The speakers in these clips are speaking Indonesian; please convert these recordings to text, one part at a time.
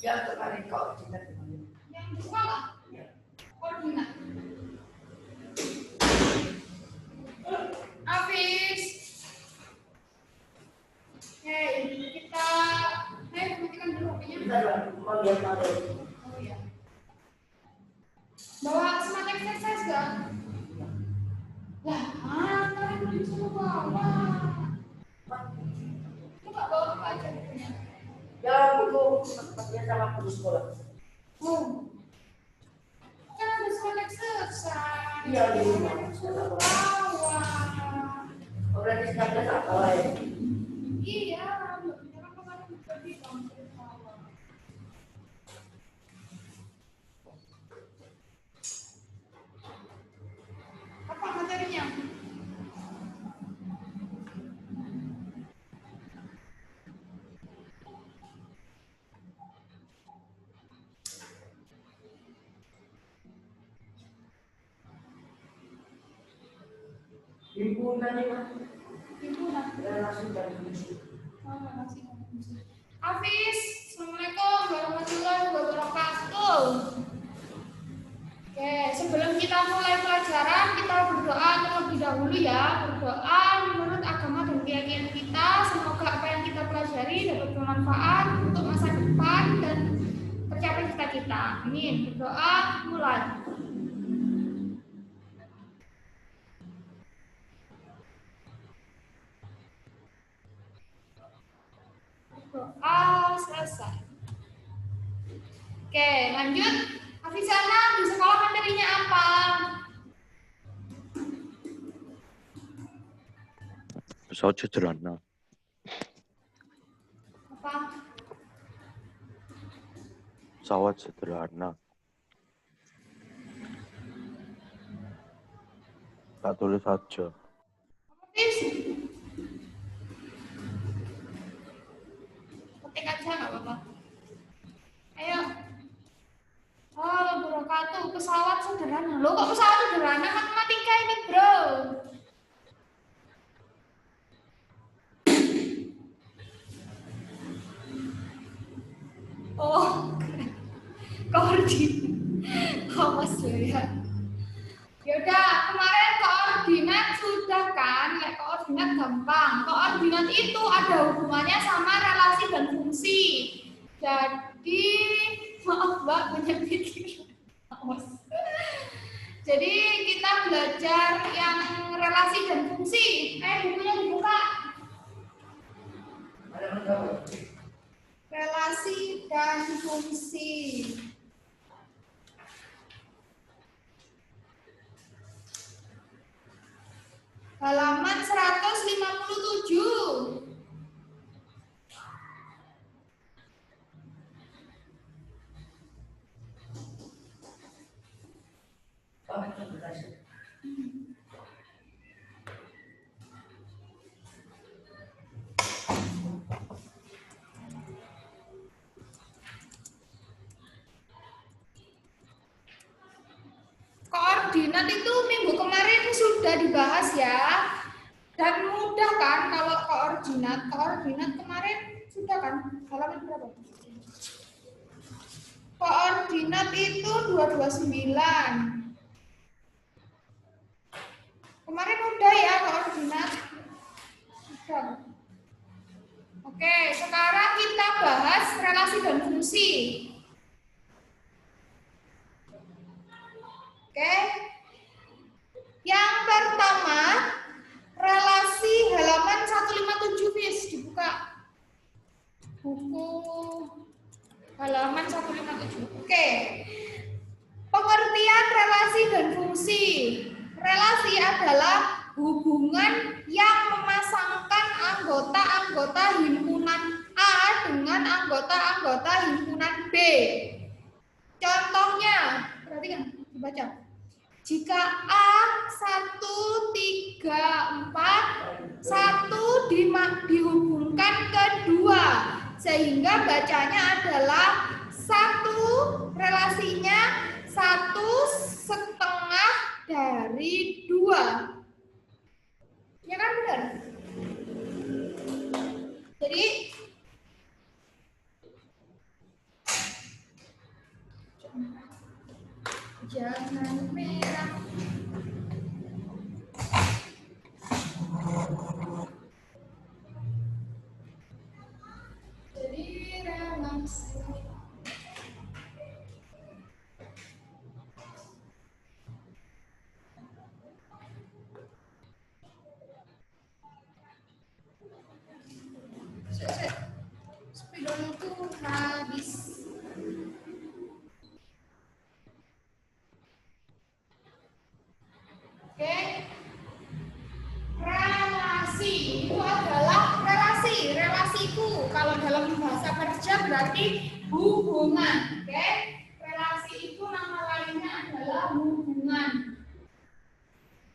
Yang kemarin koordinat yang sekolah? Iya. Koordinat. Habis. Kita matikan dulu HP-nya. Mau lihat materi. Oh iya. Bawa smart exercise enggak? Lah, kalian belum disuruh bawa. Coba bawa apa aja bukunya? Ya, buku tempatnya sama buku sekolah. Oh. Kan ada smart exercise. Iya, di rumah. Bawa. Oh, berarti sekarang tak bawa ya? Iya, sekarang kemarin pergi tahun bawa. Apa materinya? Himpunan ini Mas. Himpunan relasi dan fungsi. Oh, relasi dan fungsi. Hafiz, Assalamualaikum warahmatullahi wabarakatuh. Oke, sebelum kita mulai pelajaran, kita berdoa terlebih dahulu ya. Berdoa menurut agama dan keyakinan kita. Semoga apa yang kita pelajari dapat bermanfaat untuk masa depan dan tercapai cita-cita. Amin. Berdoa mulai. Doa selesai. Oke, lanjut. Hafizana di sekolah materinya apa? Pesawat sederhana. Apa? Pesawat sederhana. Tak tulis saja. Ketik aja nggak apa-apa. Ayo. Oh, wabarakatuh. Pesawat sederhana. Loh, kok pesawat sederhana? Matematika ini, bro. Oh, koordinat. Awas ya. Yaudah, kemarin koordinat sudah kan? Koordinat gampang. Koordinat itu ada hubungannya sama relasi dan fungsi. Jadi, maaf Mbak, banyak pikir. Awas. Jadi kita belajar yang relasi dan fungsi. Bukunya dibuka. Relasi dan fungsi. Halaman 157. Koordinat itu minggu kemarin sudah dibahas ya. Dan mudah kan kalau koordinat. Koordinat kemarin sudah kan? Halaman berapa? Koordinat itu 229. Kemarin udah ya koordinat. Sudah. Oke, sekarang kita bahas relasi dan fungsi. Oke. Yang pertama, relasi halaman 157 bis dibuka. Buku halaman 157. Oke. Pengertian relasi dan fungsi. Relasi adalah hubungan yang memasangkan anggota-anggota himpunan A dengan anggota-anggota himpunan B. Contohnya, perhatikan, dibaca. Jika A 1, 3, 4, 1 dihubungkan ke 2, sehingga bacanya adalah 1 relasinya 1/2 dari 2. Ya kan benar? Jadi Jangan merah. Jadi relasi. Spidolku habis. Oke. Relasi itu adalah relasi, relasiku. Kalau dalam bahasa kerja berarti hubungan. Oke. Relasi itu nama lainnya adalah hubungan.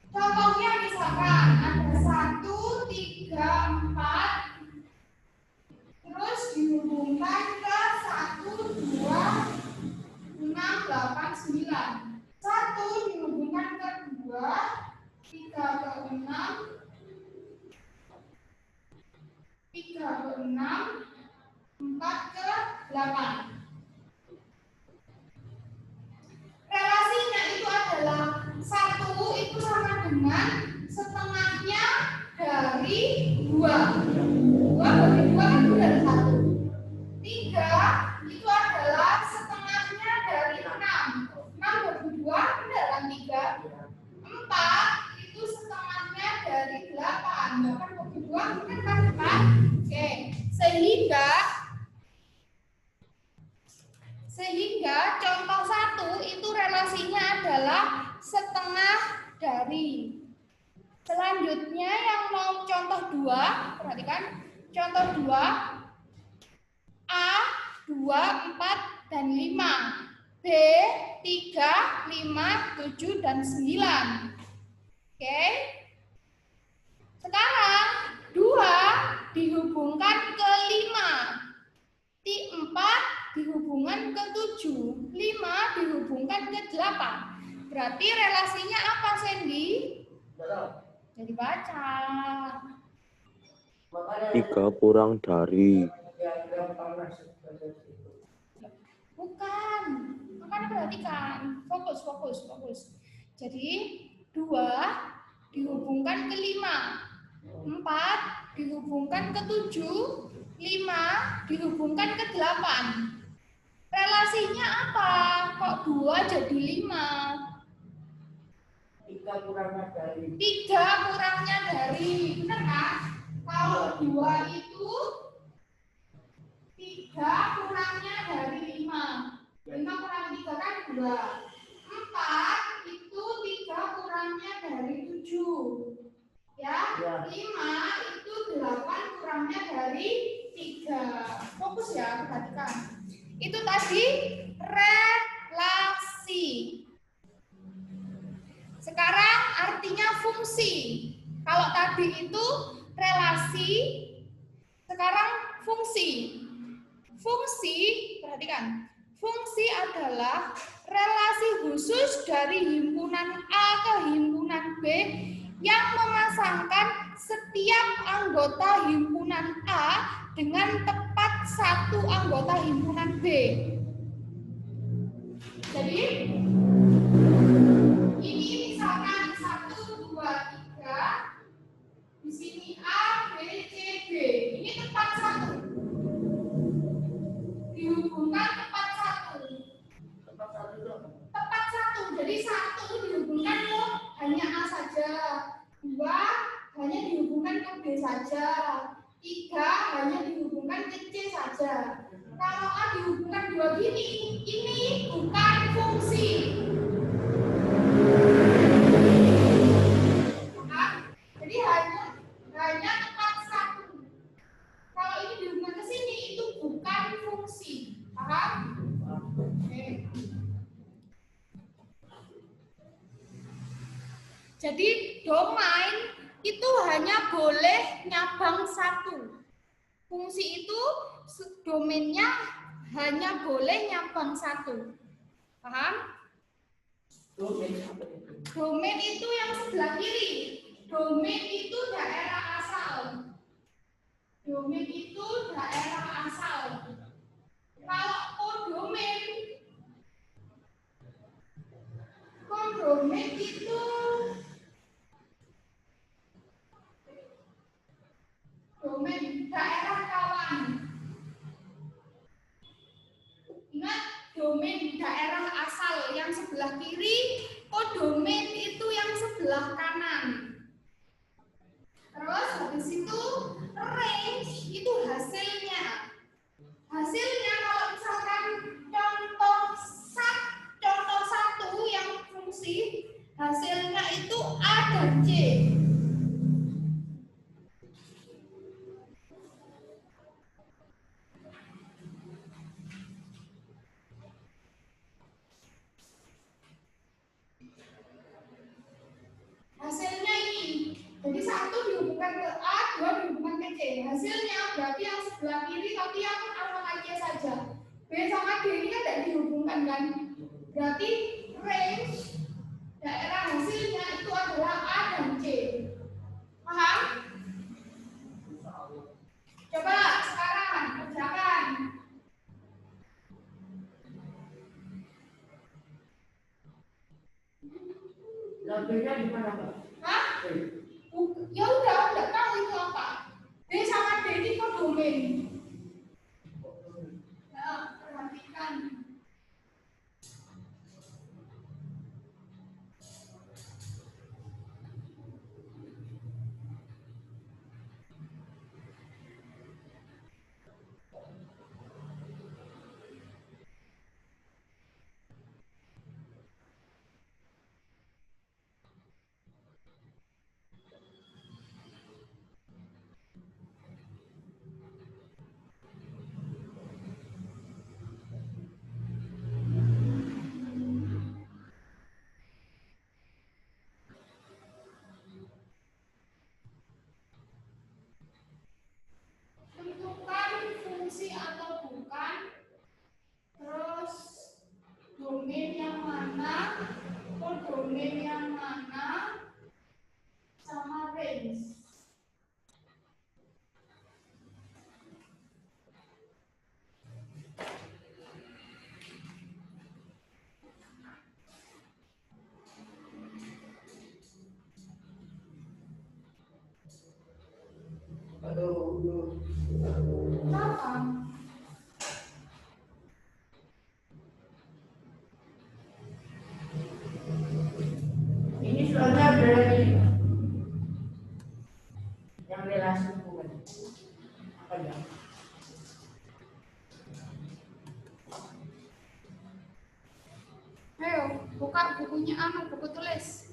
Contohnya misalkan ada 1, 3, 4, terus dihubungkan ke 1, 2, 6, 8, 9. 1 dihubungkan ke 2, 3 ke 6, 3 ke 6, 4 ke 8. Relasinya itu adalah 1 itu sama dengan setengahnya dari 2. 2 bagi 2 kan dari 1. 3 itu adalah setengahnya dari 6. 6 bagi 2 benar kan 3. 4 itu setengahnya dari 8. 8 bagi 2 benar kan 4. Oke, sehingga contoh 1 itu relasinya adalah setengah dari. Selanjutnya yang mau contoh 2, perhatikan. Contoh 2, A, 2, 4, dan 5. B, 3, 5, 7, dan 9. Oke. Sekarang 2 dihubungkan ke 5. 4 dihubungkan ke 7. 5 dihubungkan ke 8. Berarti relasinya apa, Sandy? Jadi baca. 3 kurang dari. Bukan. Makanya perhatikan. Fokus. Jadi 2 dihubungkan ke 5. 4 dihubungkan ke 7. 5 dihubungkan ke 8. Relasinya apa? Kok 2 jadi 5? 3 kurangnya dari. 3 kurangnya dari. Benar kan? Kalau 2 itu 3 kurangnya dari 5. 5 kurang 3 kan 2. 4 itu 3 kurangnya dari 7. Ya, 5 itu 8 kurangnya dari 3. Fokus ya, perhatikan. Itu tadi relasi. Sekarang artinya fungsi. Kalau tadi itu relasi, sekarang fungsi. Fungsi, perhatikan. Fungsi adalah relasi khusus dari himpunan A ke himpunan B yang memasangkan setiap anggota himpunan A dengan tepat satu anggota himpunan B. Jadi ini misalkan 1, 2, 3. Di sini A, B, C, D. Ini tepat satu. Dihubungkan tepat satu. Tepat satu. Jadi 1 dihubungkan ke hanya A saja. 2 hanya dihubungkan ke B saja. 3 hanya dihubungkan ke C saja. Kalau A dihubungkan 2 gini, ini bukan fungsi. Jadi hanya tepat satu. Kalau ini dihubungkan ke sini, itu bukan fungsi. Paham? Oke. Jadi domain itu hanya boleh nyabang satu. Fungsi itu domainnya hanya boleh nyabang satu. Paham? Domain itu yang sebelah kiri. Domain itu daerah asal. Domain itu daerah asal. Kalau kodomain kiri, kodomain itu yang sebelah kanan. Terus habis itu range itu hasilnya. Hasilnya kalau misalkan contoh satu yang fungsi hasilnya itu A dan C. Hasilnya ini. Jadi satu dihubungkan ke A, dua dihubungkan ke C. Hasilnya berarti yang sebelah kiri tapi yang A C saja. B sama D ini kan tidak dihubungkan kan? Berarti range daerah hasilnya itu adalah A dan C. Paham? Coba sekarang kerjakan. Labelnya di mana, Pak? Hah? Ya udah tahu itu apa. B sama D ini kodomain. Nah, perhatikan. Tentukan fungsi atau bukan, terus domain yang mana, kodomain yang mana, sama range. Aduh. Kenapa? Ini soalnya ada lagi yang relasi hubungan. Apa ya? Ayo, buka bukunya buku tulis.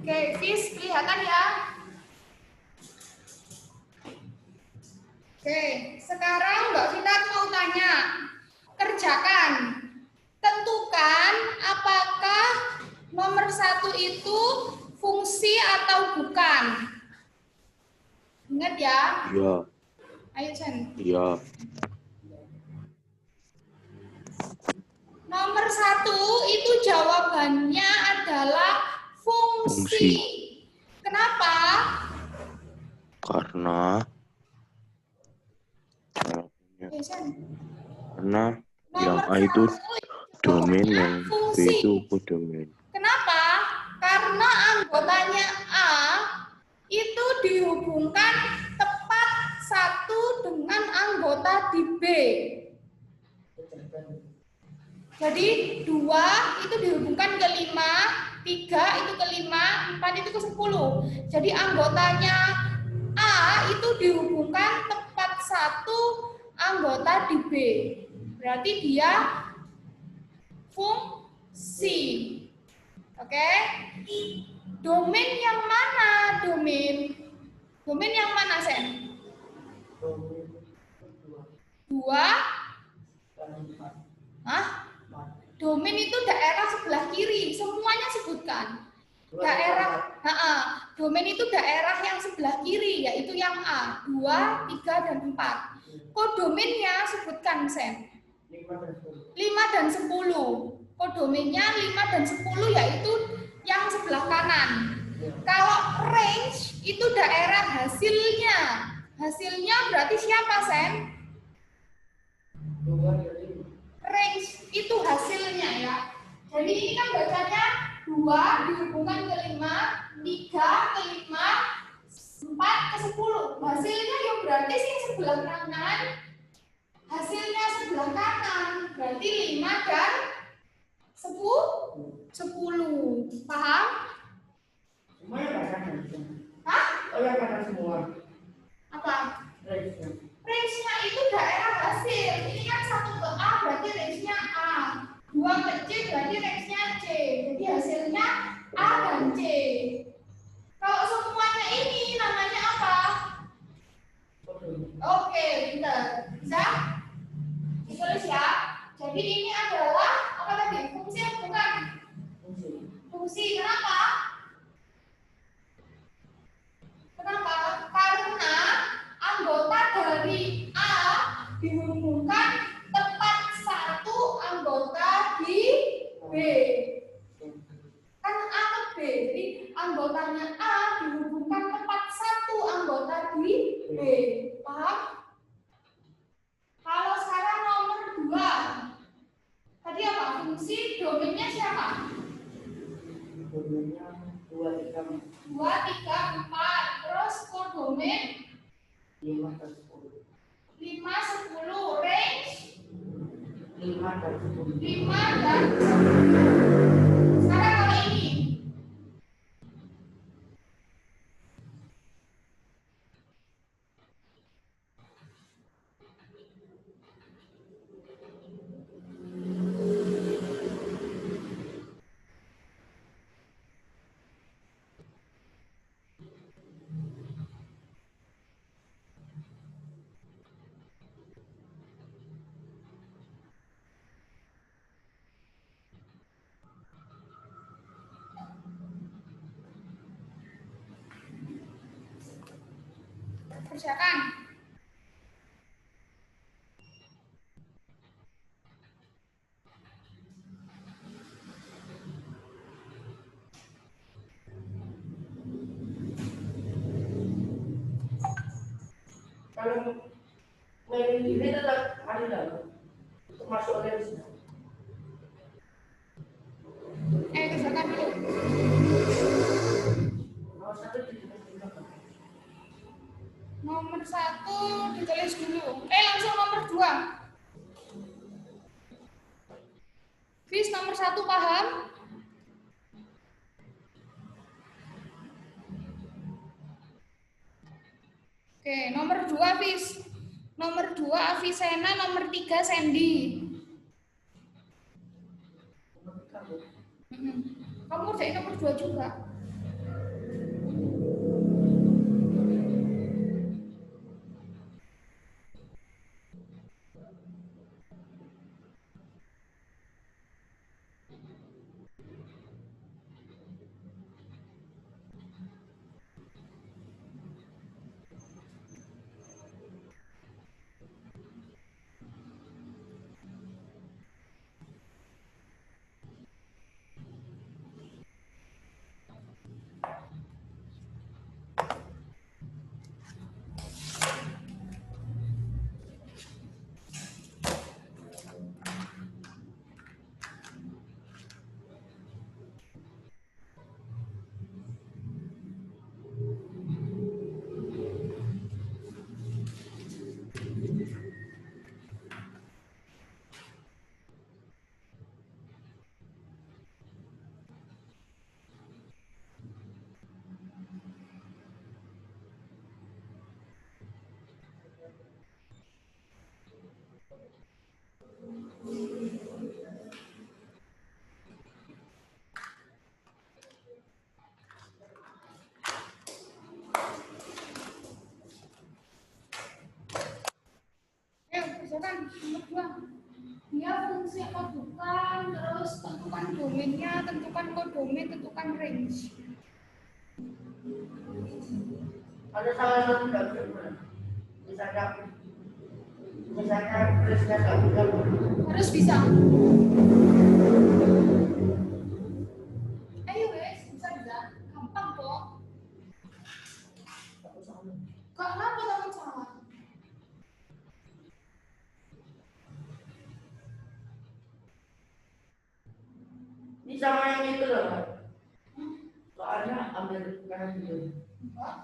Oke, Fis, kelihatan ya? Oke, sekarang Mbak Vina mau tanya. Kerjakan. Tentukan apakah nomor 1 itu fungsi atau bukan. Ingat ya? Ya, Ayo, Chen. ya. Nomor 1 itu jawabannya adalah fungsi. Kenapa? Karena yang A itu domain, yang B itu kodomain. Kenapa? Karena anggotanya A itu dihubungkan tepat satu dengan anggota di B. Jadi 2 itu dihubungkan ke 5, 3 itu ke 5, 4 itu ke 10. Jadi anggotanya A itu dihubungkan tepat satu anggota di B. Berarti dia fungsi. Oke? Domain yang mana? Domain yang mana, Sen? Hah? Domain itu daerah sebelah kiri, semuanya sebutkan. Daerah, domain itu daerah yang sebelah kiri, yaitu yang A, 2, 3, dan 4. Kodomainnya sebutkan, Sen. 5 dan 10. Kodomainnya 5 dan 10, yaitu yang sebelah kanan. Kalau range itu daerah hasilnya. Hasilnya berarti siapa, Sen? Range itu hasilnya ya. Jadi ini kan bacanya 2 dihubungkan ke 5, 3 ke 5, 4 ke 10. Hasilnya ya berarti sih sebelah kanan. Hasilnya sebelah kanan. Berarti 5 dan 10. Paham? Semua yang kanan. Hah? Oh yang kanan semua. Apa? Range-nya. Range-nya itu daerah hasil. Ini kan 1 ke A berarti range-nya A. 2 ke C berarti range-nya C. Jadi hasilnya A dan C. Kalau semuanya ini namanya apa? Oke, pintar. Bisa? Ditulis ya. Jadi ini adalah apa tadi? Fungsi atau bukan? Fungsi. Kenapa? Kenapa? Karena anggota dari A dihubungkan tepat 1 anggota di B. Kan A ke B. Jadi anggotanya A dihubungkan tepat 1 anggota di B. Paham? Kalau sekarang nomor 2. Tadi apa? Fungsi domainnya siapa? Domainnya 2, 3, 4. Terus kodomain 5 dan 10. 5, 10. Range 5 dan 10. 5 dan 10. Sekarang kalau ini. Kerjakan. Kalau main ini tetap ada dalam untuk masuk range. Kerjakan dulu. Kalau satu ditulis. Nomor 1 ditulis dulu. Langsung nomor 2. Fis nomor 1 paham? Oke, nomor 2 Fis. Nomor 2 Avicenna, nomor 3 Sandy. Kamu kerjain nomor 2 juga. bukan nomor 2. Dia fungsi apa bukan, terus tentukan domainnya, tentukan kodomain, tentukan range. Ada salah satu daftar, misalnya tulisnya nggak bisa. Harus bisa. Ayo wes, bisa. Gampang kok. Kok kenapa takut salah? Ini sama yang itu loh, Pak. Soalnya ambil kanan dulu. Enggak.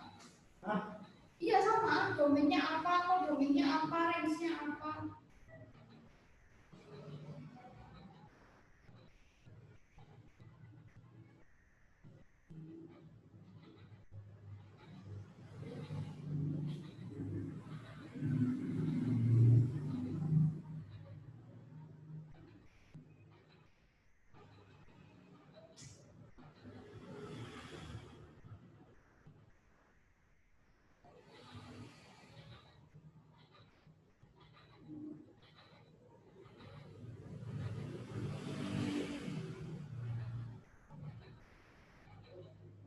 Hah? Iya sama, domainnya apa, kodomainnya apa, range-nya apa.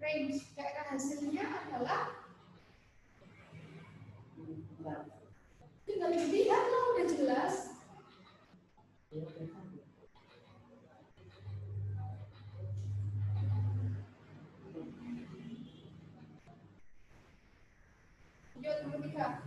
Range daerah hasilnya adalah tinggal dilihat lah, udah jelas. Yuk, nomor 3.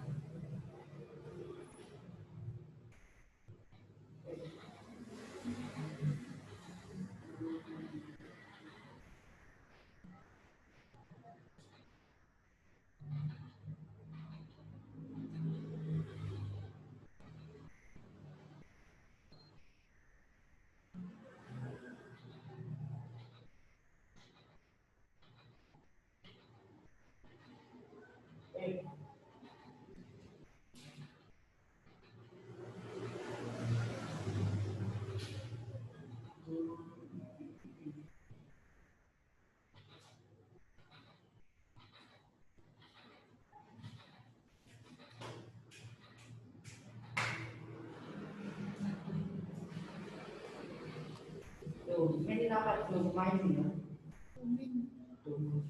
Tuh, ini dapat belum main ya. Tuh.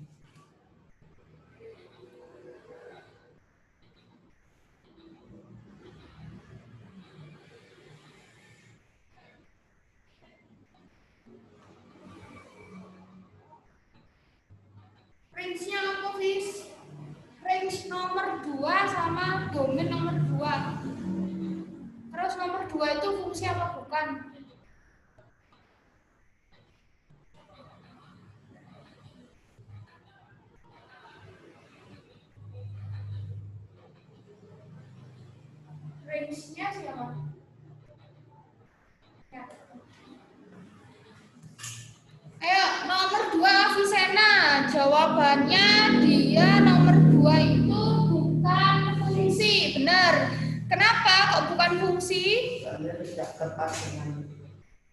Range-nya apa, Fis? Range nomor 2 sama domain nomor 2. Terus nomor 2 itu fungsi apa bukan? Range-nya siapa? Ya. Ayo, nomor 2 Visena. Jawabannya dia nomor 2 itu bukan fungsi. Benar. Kenapa kok bukan fungsi? Karena tidak tepat dengan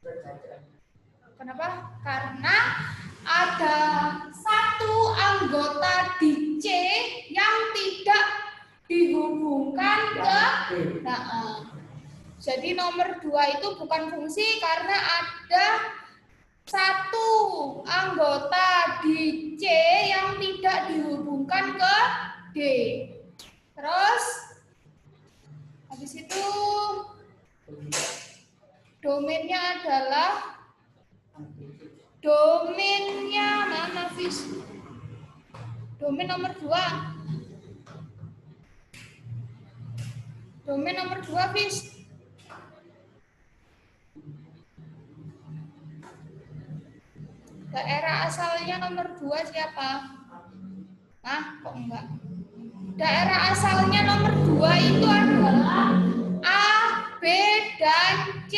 berjajar. Kenapa? Karena ada satu anggota di C yang tidak dihubungkan ke jadi nomor 2 itu bukan fungsi karena ada satu anggota di C yang tidak dihubungkan ke D. Terus habis itu domainnya adalah domainnya mana, Fis? Domain nomor 2. Domain nomor 2, Fis. Daerah asalnya nomor 2 siapa? Hah? Kok enggak? Daerah asalnya nomor 2 itu adalah A, B, dan C.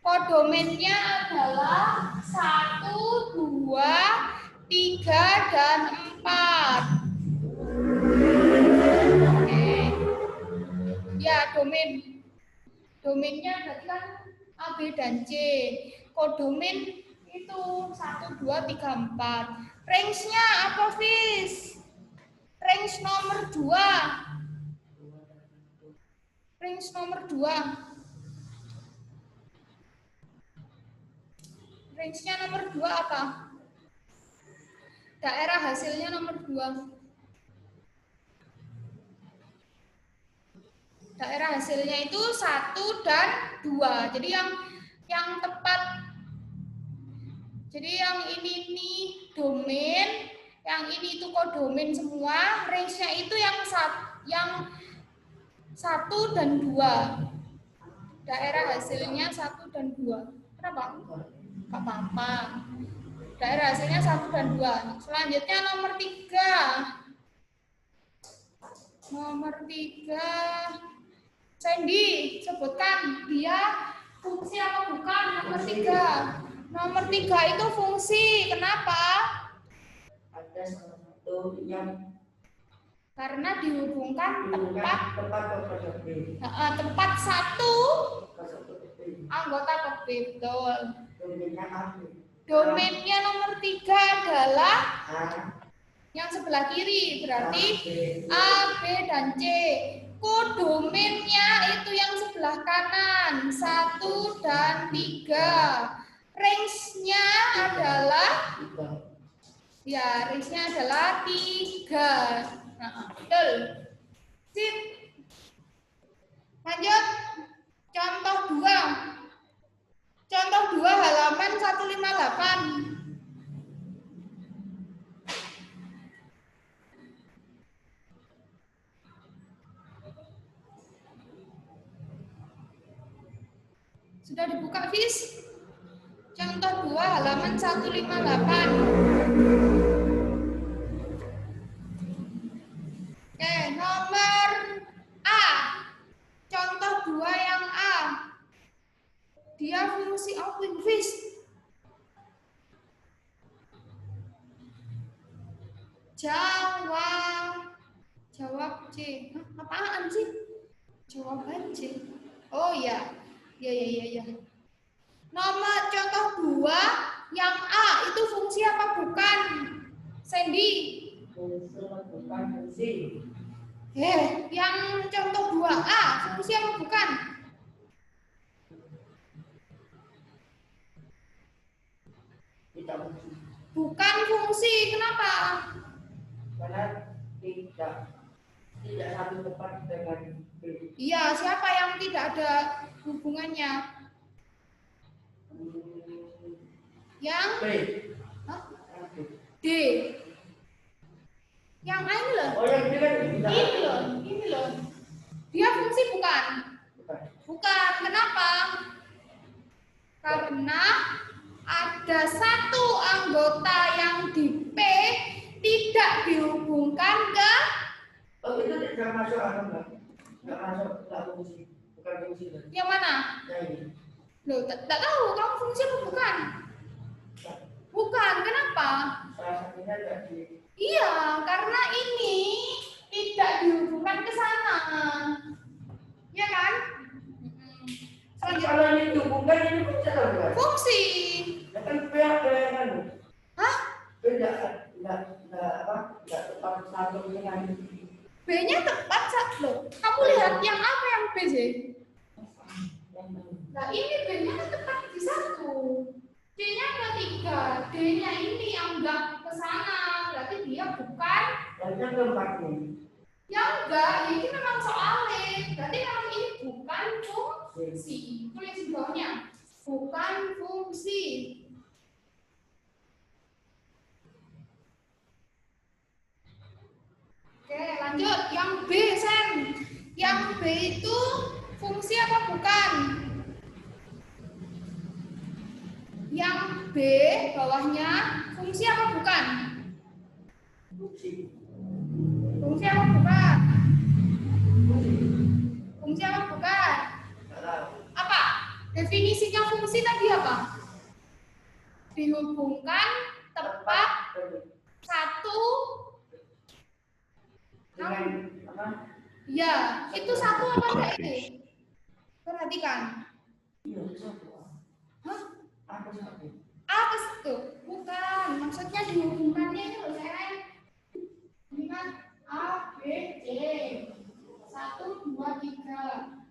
Kodomainnya adalah 1, 2, 3, dan 4. Oke. Ya, domainnya berarti kan A, B, dan C. Kodomain itu 1, 2, 3, 4. Range-nya apa, Fis? Range nomor 2. Range nomor 2. Range-nya nomor 2 apa? Daerah hasilnya nomor 2. Daerah hasilnya itu 1 dan 2. Jadi yang tepat. Jadi yang ini nih domain, yang ini itu kodomain semua. Range-nya itu yang 1 dan 2. Daerah hasilnya 1 dan 2. Kenapa? Gak apa-apa. Daerah hasilnya 1 dan 2. Selanjutnya nomor 3. Nomor 3. Sandy, sebutkan dia fungsi apa bukan? Nomor 3. Nomor 3 itu fungsi. Kenapa? Ada salah satu yang Karena dihubungkan tempat tempat satu anggota ke B. Betul. Domainnya nomor 3 adalah yang sebelah kiri, berarti A, B, dan C. Kodomainnya itu yang sebelah kanan, 1 dan 3. Range-nya adalah range-nya adalah 3. Nah, betul. Sip. Lanjut. Contoh 2. Contoh 2 halaman 158. Sudah dibuka, Fis? Contoh 2 halaman 158. Oke, nomor A. Contoh 2 yang A. Dia fungsi apa, Fis? Jawab C. Hah, apaan sih? Jawaban C. Oh ya. Ya. Nomor contoh 2 yang A itu fungsi apa bukan? Sandy. fungsi. Yang contoh 2A fungsi apa bukan? Tidak fungsi. Bukan fungsi. Kenapa? Karena tidak satu tempat dengan B. Iya, siapa yang tidak ada hubungannya? Yang B. Hah? B. D. Yang A ini loh. Oh, yang B kan Ini loh. Dia fungsi bukan? Bukan. Kenapa? Karena ada satu anggota yang di P tidak dihubungkan ke. Oh, itu tidak masuk apa enggak? Enggak masuk, enggak fungsi. Bukan fungsi. Yang mana? Nah, ini. Loh, tak tahu kamu fungsi apa bukan? Bukan. Kenapa? Salah satunya enggak di. Iya, karena ini tidak dihubungkan ke sana. Ya kan? Kalau ini dihubungkan ini fungsi atau bukan? Fungsi. Ya kan pihak kan. Hah? Enggak tepat satu dengan B-nya tepat, loh. Kamu lihat yang apa yang B sih? Nah, ini B-nya kan tepat di 1. C-nya ke 3. D-nya ini yang enggak ke sana. Berarti dia bukan. yang keempatnya. Ya enggak, ini memang soalnya. Berarti memang ini bukan fungsi. Tulis di bawahnya. Bukan fungsi. Oke, lanjut. Yang B, Sen. Yang B itu fungsi apa bukan? Yang B bawahnya fungsi apa bukan? Fungsi. Fungsi apa bukan? Fungsi apa bukan? Apa? Definisinya fungsi tadi apa? Dihubungkan tepat satu. Dengan apa? Ya, itu satu apa enggak ini? Perhatikan. Iya, satu. Hah? Apa satu? Apa itu? Bukan. Maksudnya dihubungkannya itu loh, Sen. Ini kan A, B, C. 1, 2, 3.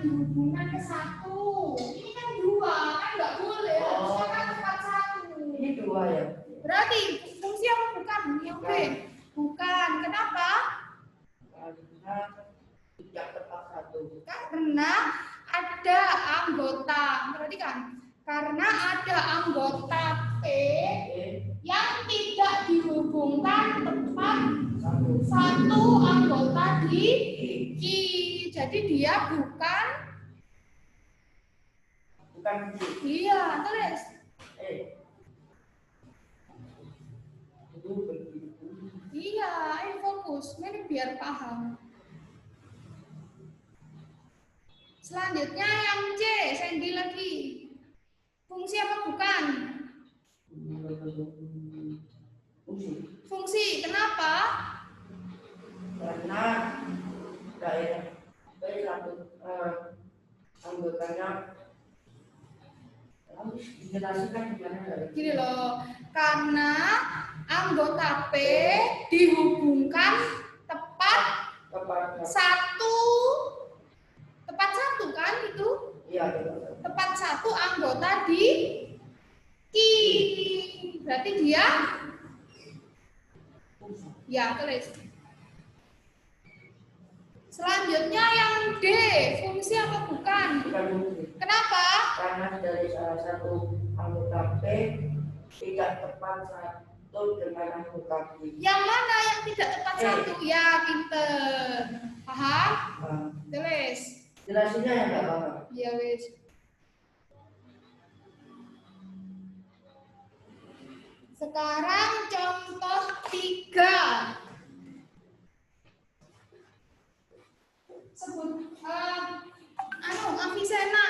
dihubungkan ke satu. Ini kan dua, kan nggak boleh. Harusnya kan tepat satu. Ini dua ya. Berarti fungsi apa bukan? Yang B. Bukan. Kenapa? Karena tidak tepat satu. Karena ada anggota. Perhatikan. Karena ada anggota P yang tidak dihubungkan tepat satu anggota di Q. Jadi dia bukan. Iya, tulis. Iya, ayo fokus. Ini biar paham. Selanjutnya yang C, Sandy lagi. Fungsi apa bukan? Fungsi. Kenapa? Karena daerah anggotanya harus dijelaskan gimana. Gini loh, karena anggota P dihubungkan tepat satu kan itu? Iya. Tepat satu anggota di Q. Berarti dia ya tulis. Selanjutnya yang D, fungsi apa bukan? Kenapa? Karena dari salah satu anggota P tidak tepat satu dengan anggota Q. Yang mana yang tidak tepat satu? Ya, pinter. Paham? Tulis. Jelasinnya yang nggak paham. Iya, wis. Sekarang contoh 3. Afisena,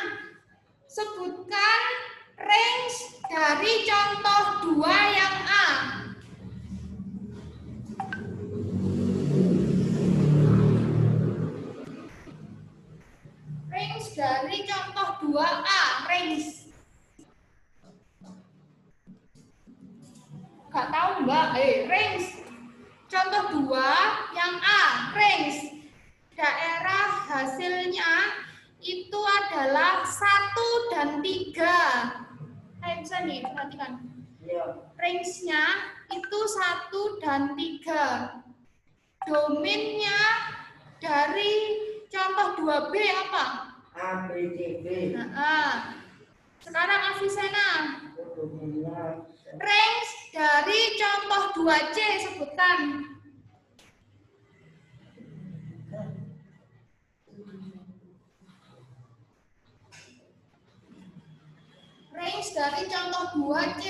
sebutkan range dari contoh 2 yang A. Range dari contoh 2A, range. Gak tahu Mbak, range. Contoh 2 yang A, range. Daerah hasilnya itu adalah 1 dan 3. Ayo bisa nih, perhatikan. Range-nya itu 1 dan 3. Domainnya dari contoh 2B apa? A, B, C, B. Sekarang Afisena. Range dari contoh 2C sebutkan. Range dari contoh 2C.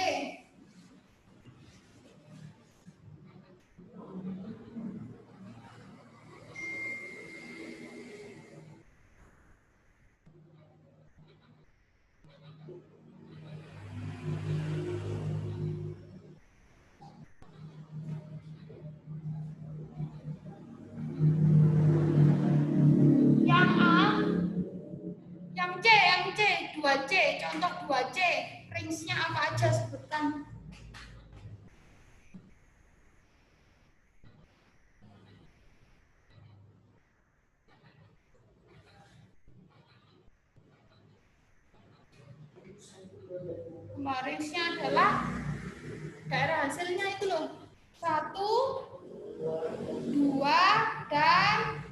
Yang A, yang C, 2C, contoh 2C, range-nya apa aja sebutkan. Range-nya adalah daerah hasilnya itu loh. 1, 2, dan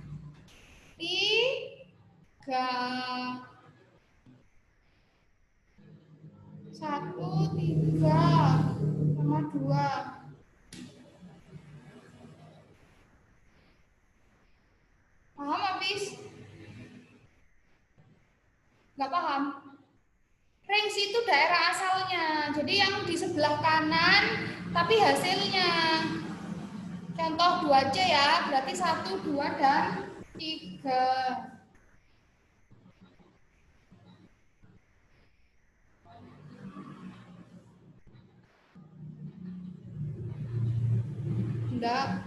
3. 1, 3, sama 2. Paham habis? Nggak paham? Range itu daerah asalnya. Jadi yang di sebelah kanan, tapi hasilnya. Contoh 2C ya, berarti 1, 2, dan 3. Enggak.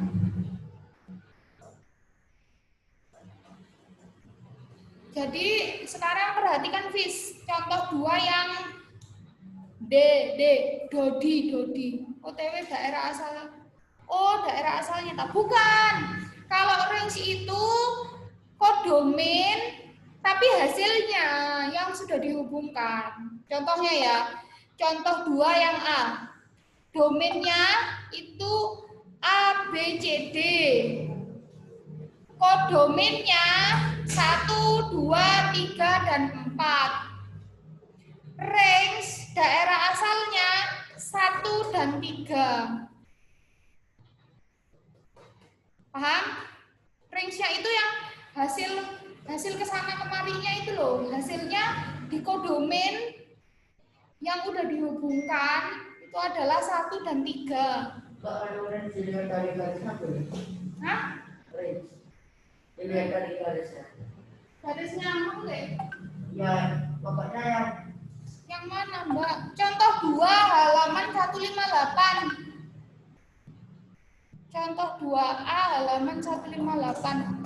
Jadi sekarang perhatikan Fis, contoh 2 yang D, Dodi. OTW daerah asal. Oh, daerah asalnya tak bukan. Kalau range itu kodomain tapi tapi hasilnya yang sudah dihubungkan. Contohnya ya, contoh 2 yang A. Domainnya itu A, B, C, D. Kodomainnya 1, 2, 3, dan 4. Range daerah asalnya 1 dan 3. Paham? Range-nya itu yang hasil kesana kemarinya itu loh. Hasilnya di kodomain yang udah dihubungkan itu adalah 1 dan 3. Mbak, kalau range dilihat dari garisnya apa ya? Hah? Range. Dilihat dari garisnya. Garisnya apa deh? Ya, pokoknya Yang mana, Mbak? Contoh 2 halaman 158. Contoh 2A halaman 158.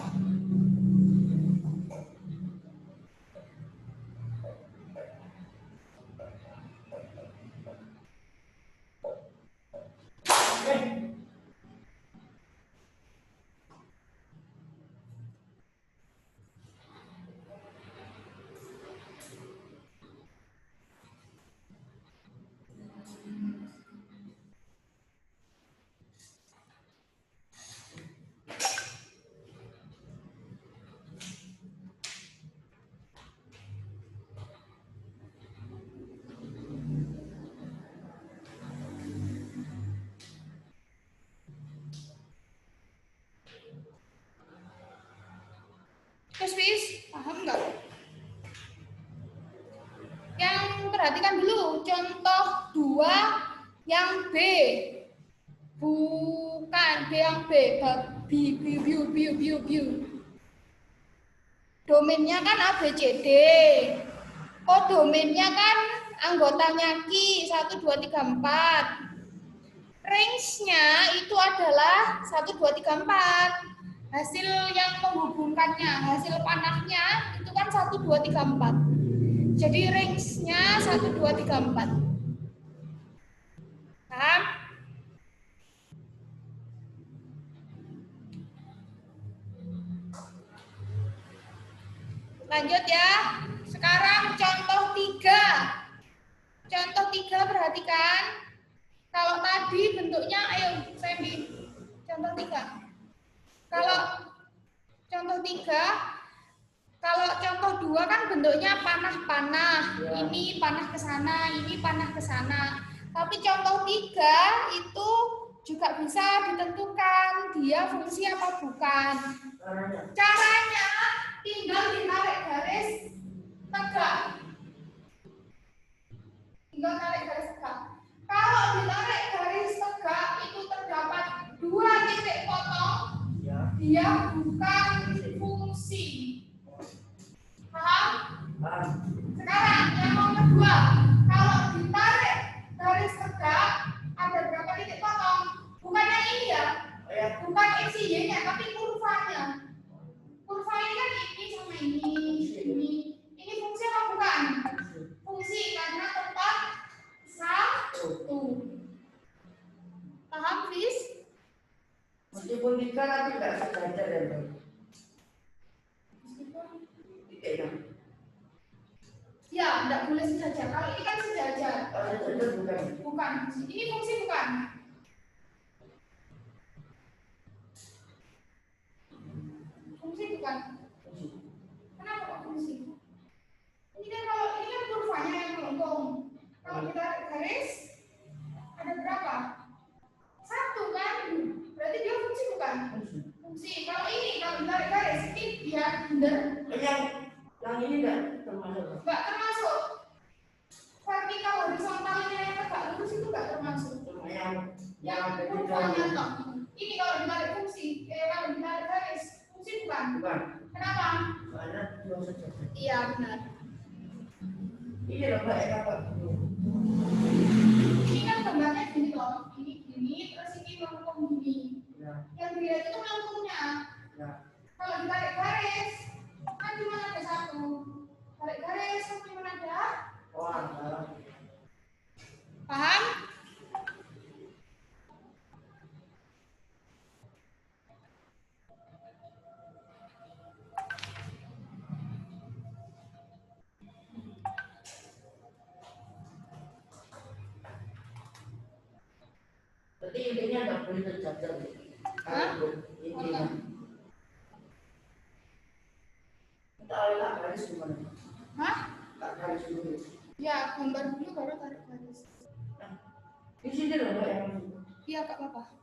Terus, Fis, paham nggak? Yang perhatikan dulu, contoh 2 yang B. Bukan B yang B, Domainnya kan A, B, C, D. Kodomainnya kan anggotanya Ki, 1, 2, 3, 4. Range-nya itu adalah 1, 2, 3, 4. Hasil yang menghubungkannya, hasil panahnya itu kan 1, 2, 3, 4. Jadi range-nya 1, 2, 3, 4. Paham? Lanjut ya. Sekarang contoh 3. Contoh 3 perhatikan. Kalau tadi bentuknya, ayo Sandy. Contoh 3. Kalau contoh 3, kalau contoh 2 kan bentuknya panah-panah. Ya. Ini panah ke sana, ini panah ke sana. Tapi contoh 3 itu juga bisa ditentukan dia fungsi apa bukan. Caranya tinggal ditarik garis tegak. Tinggal tarik garis tegak. Kalau ditarik garis tegak itu terdapat 2 titik potong, Ya. dia bukan fungsi. Paham? Paham. Sekarang yang nomor 2, kalau ditarik garis tegak ada berapa titik potong? Bukannya ini ya, Ya. bukan isi Y-nya, tapi kurvanya. Kurva ini kan ini sama ini. Ini fungsi apa bukan? Fungsi karena tempat satu. Paham, Fis? Meskipun tiga tapi tidak sejajar ya, Mbak. Titiknya. Ya, tidak boleh sejajar. Kalau ini kan sejajar. Kalau sejajar bukan. Bukan. Ini fungsi bukan? Fungsi bukan? Kenapa kok fungsi? Ini kan kalau ini kan kurvanya yang melengkung. Kalau kita garis ada berapa? 1 kan? Berarti dia fungsi bukan? Fungsi. Kalau ini kalau ditarik garis ini dia benar. Yang ini enggak termasuk. Enggak termasuk. Vertikal horizontalnya yang tegak lurus itu enggak termasuk. Cuma yang ada di Kurvanya dalam. toh. Ini kalau ditarik fungsi, kalau ditarik garis fungsi bukan? Bukan. Kenapa? Soalnya dua sejajar. Iya benar. Ini loh Mbak, apa? Ini kan gambarnya gini loh, ini gini, terus ini melengkung gini. Ya. Yang dilihat itu melengkungnya. Ya. Kalau ditarik garis, kan cuma ada 1. Tarik garis, kan cuma ada. Wah, salah. Paham? Jadi intinya nggak boleh terjajah. Hah? Intinya. Kita awalnya garis gimana? Hah? Tak garis dulu. Ya, gambar dulu baru tarik garis. Di sini loh Mbak, yang Iya, Kak Papa.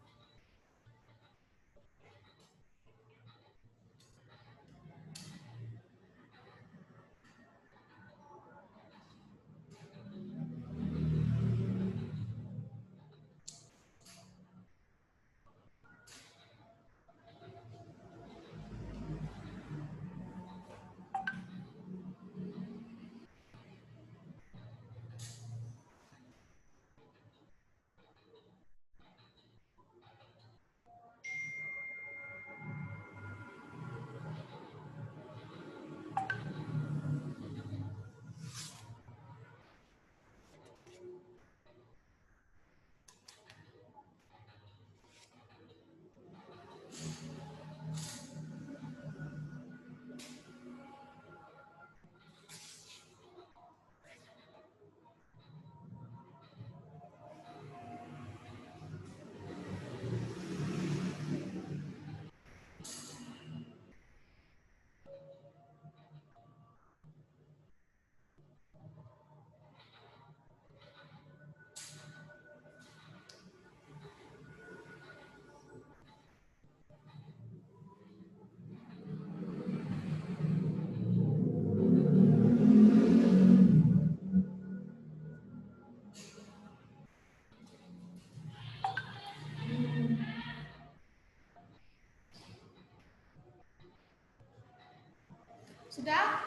Sudah?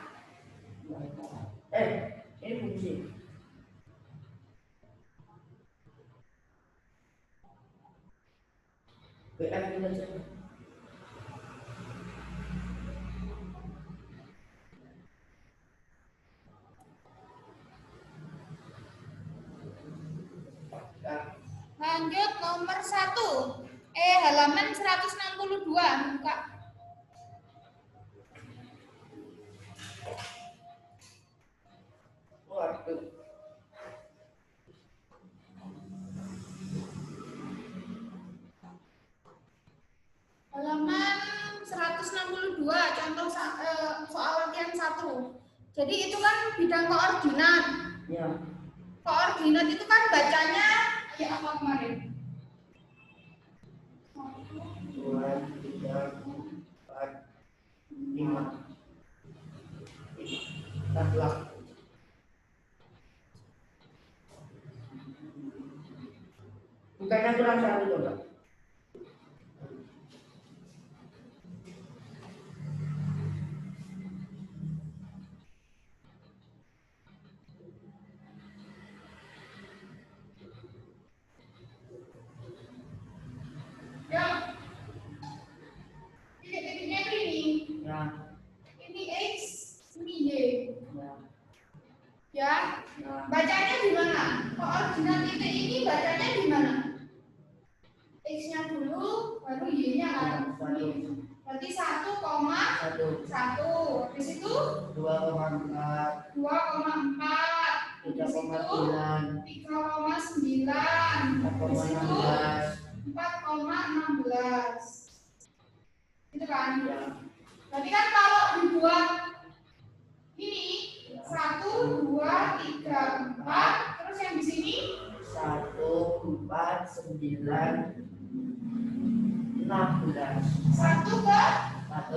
ini fungsi. WM kita cek. Lanjut nomor 1. Halaman 162, buka. Waduh. Halaman 162, contoh soal latihan 1. Jadi itu kan bidang koordinat. Ya. Koordinat itu kan bacanya kayak apa kemarin? 2, 3, 4, 5. Taklak. Bukannya kurang satu coba. Ya. Titik-titiknya ini. Ya. Ini X, ini Y. Ya. Ya. Ya. Bacanya di mana? Koordinat titik ini bacanya di mana? X-nya dulu, baru Y-nya kan. Berarti 1,1. Di situ 2,4. 2,4. Di situ 3,9. 3,9. Di situ 4,16. 4,16. Itu kan? Ya. Berarti kan kalau dibuat ini 1, 2, 3, 4, terus yang di sini 1, 4, 9, 16. 1 ke 1,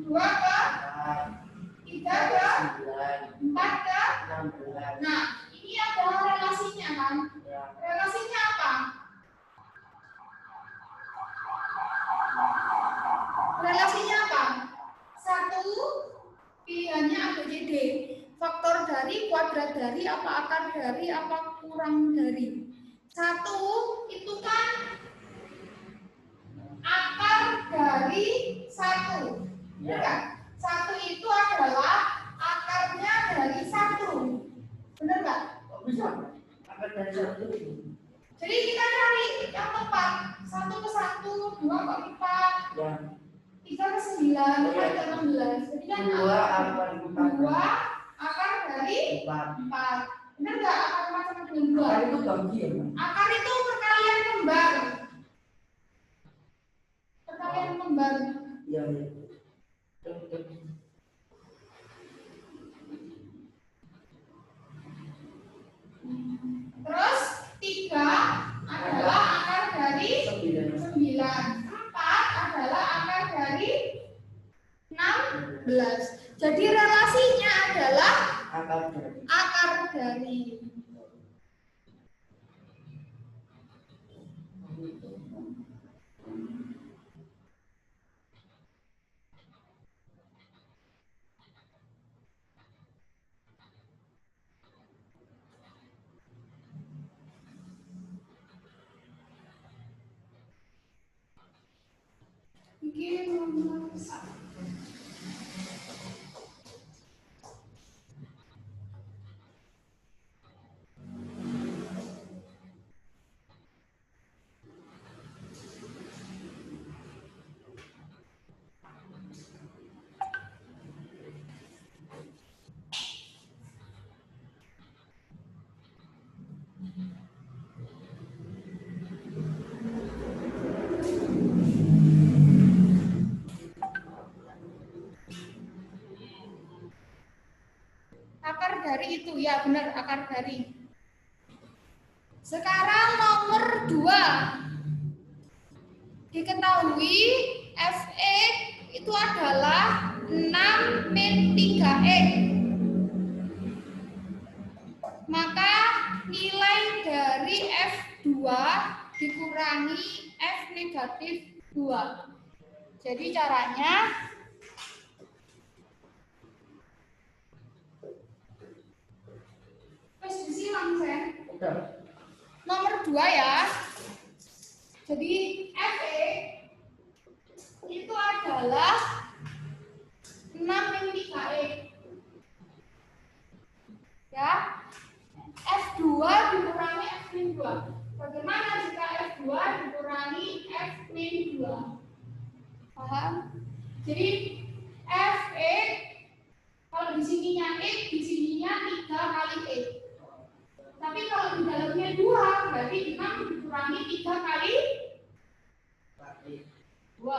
2 ke 4, 3 ke 9, 4 ke 16. nah ini ada relasinya kan? Ya. Relasinya apa? Relasinya apa? 1 pilihannya A, B, C, D. Faktor dari, kuadrat dari, apa akar dari, apa kurang dari. 1 itu kan akar dari 1. Benar kan? 1 itu adalah akarnya dari 1. Benar nggak? Kok bisa? Akar dari 1 itu. Jadi kita cari yang tepat. 1 ke 1, 2 ke 4, Ya. 3 ke 9, 4 ke 16. Jadi kan 2 akar 4. 2 akar dari 4. 4. Benar nggak akar macam dengan 2? Akar itu bagi ya, Pak? Akar itu perkara perkalian kembar. Perkalian kembar. Iya. Terus 3 adalah akar dari 9. 4 adalah akar dari 16. Jadi relasinya adalah akar dari. Akar dari itu, ya benar, akar dari. Sekarang nomor 2. Diketahui FE itu adalah 6 min 3E. Maka nilai dari F2 dikurangi F negatif 2. Jadi caranya disilang, Sen. Nomor 2 ya. Jadi FE itu adalah 6 min 3E. Ya. F2 dikurangi F min 2. Bagaimana jika F2 dikurangi F min 2? Paham? Jadi FE kalau di sininya E, di sininya 3 kali E. Tapi kalau di dalamnya 2, berarti 6 dikurangi 3 kali 2.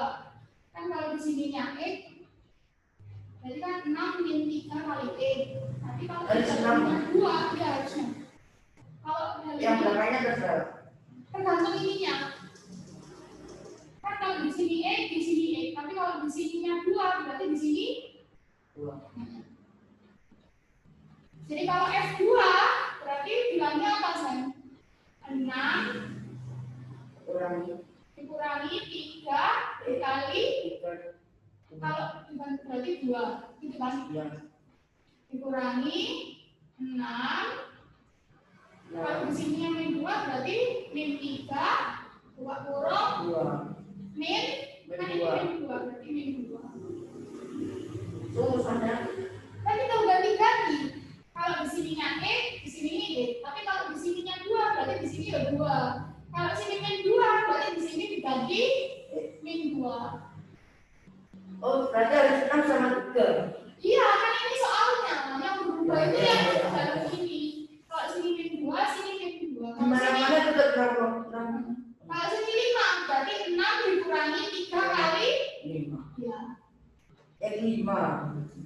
Kan kalau di sininya E, berarti kan 6 min 3 kali E. Tapi kalau di dalamnya 2, dia harusnya. Kalau yang belakangnya terserah. tergantung ininya. Kan kalau di sini E, di sini E. Tapi kalau di sininya 2, berarti di sini 2. Jadi kalau F2 berarti bilangnya apa, San? 6 dikurangi 3 dikali kalau berarti 2 gitu kan? Ya. Dikurangi 6 kalau di sini yang min 2 berarti min 3 kurang 2 min 2 berarti min 2. Kan kita udah ganti. Kalau di sininya E, di sini E. Tapi kalau di sininya 2, berarti di sini ya 2. Kalau sini min 2, berarti di sini diganti min 2. Oh, berarti harus 6 sama 3. Iya, kan ini soalnya. Yang berubah itu yang dalam ini. Kalau sini min 2, sini min 2. Mana-mana tetap 6. Kalau sini 5, berarti 6 dikurangi 3 kali 5. Iya. 5.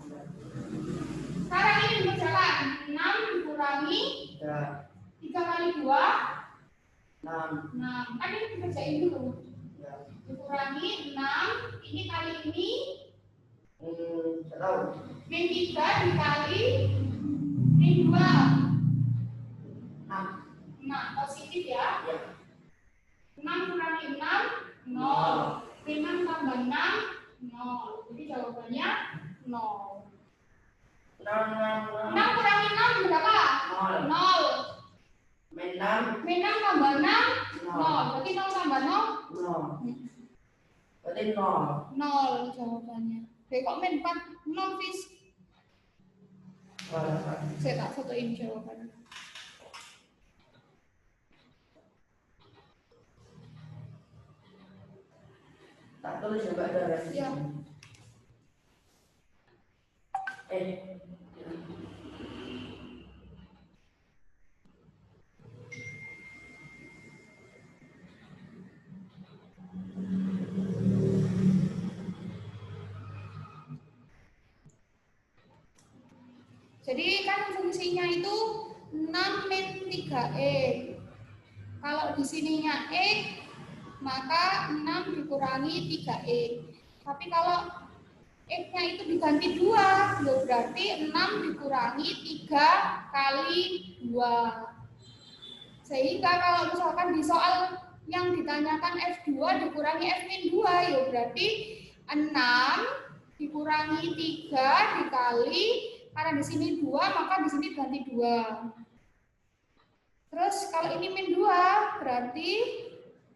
Sekarang ini berjalan 6 dikurangi 3 kali 2 6. Kan ini dikerjain dulu. Dikurangi 6, ini kali ini min 3 dikali min 2 6 positif ya. 6 kurangi 6 0. 5 tambah 6 0. Jadi jawabannya 0. 6 kurangi 6 berapa? 0. Min 6 tambah 6 0. Berarti 0 tambah 0 berarti 0. 0 jawabannya. Kok min 4 0 Fis? Saya tak fotoin jawabannya. Tak tulis juga ada. Ya. Jadi kan fungsinya itu 6 min 3E. Kalau di sininya E, maka 6 dikurangi 3E. Tapi kalau E-nya itu diganti 2, ya berarti 6 dikurangi 3 kali 2. Sehingga kalau misalkan di soal yang ditanyakan F2 dikurangi F-2, ya berarti 6 dikurangi 3 dikali, karena di sini 2, maka di sini ganti 2. Terus kalau ini min 2, berarti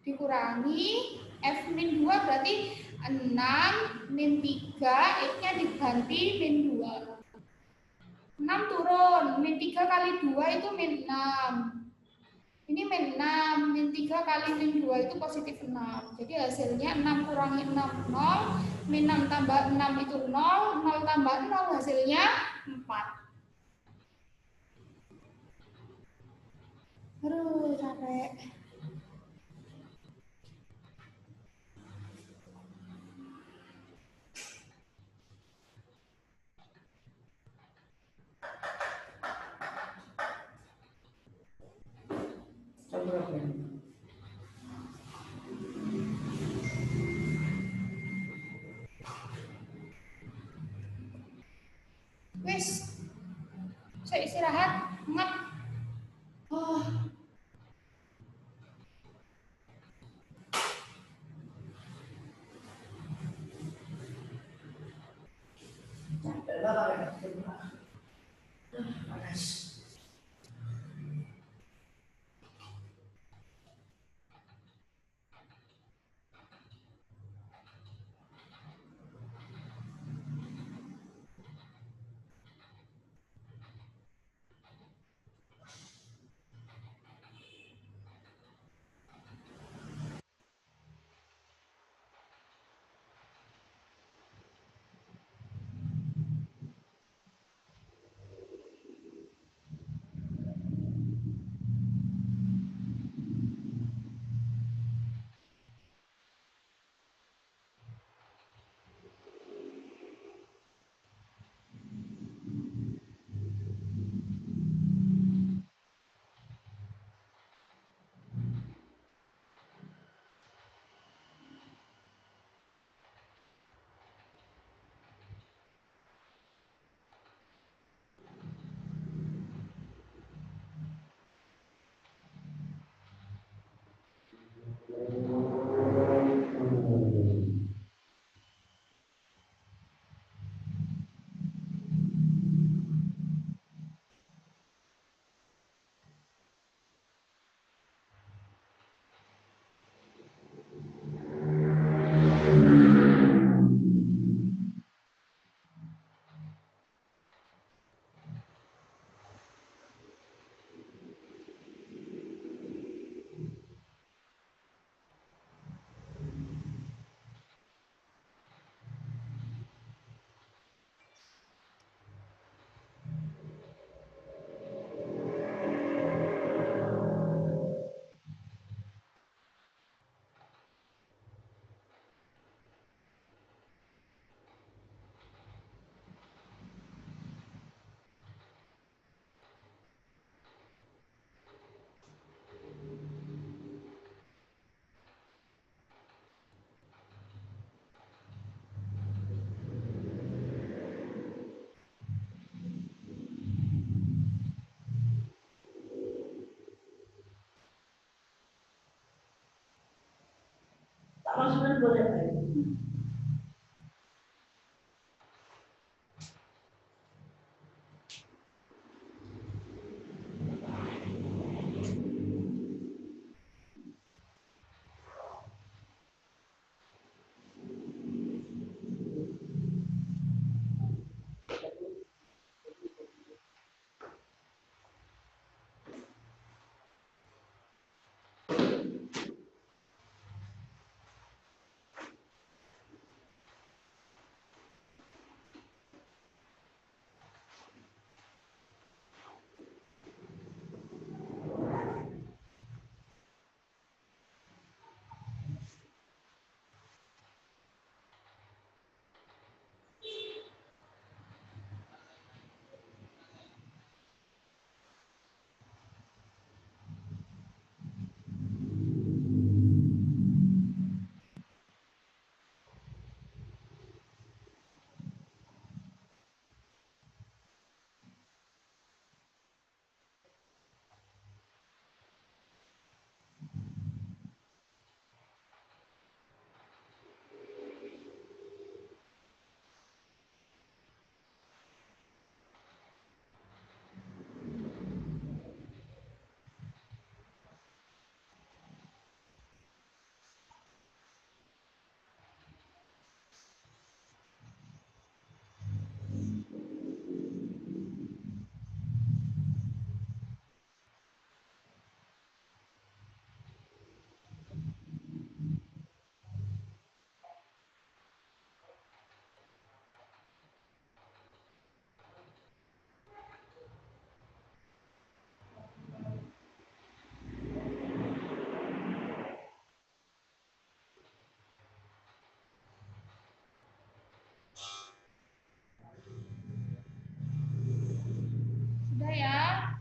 dikurangi F-2, berarti 6 min 3, X-nya diganti min 2. 6 turun, min 3 kali 2 itu min 6. Ini min 6, min 3 kali min 2 itu positif 6. Jadi hasilnya 6 kurangi 6, 0. Min 6 tambah 6 itu 0. 0 tambah 0 hasilnya 4. Aduh, capek. Wis, saya istirahat, ngap. Oh. Panas. Tak masukin boleh.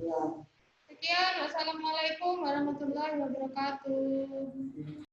Ya. Sekian, wassalamualaikum warahmatullahi wabarakatuh.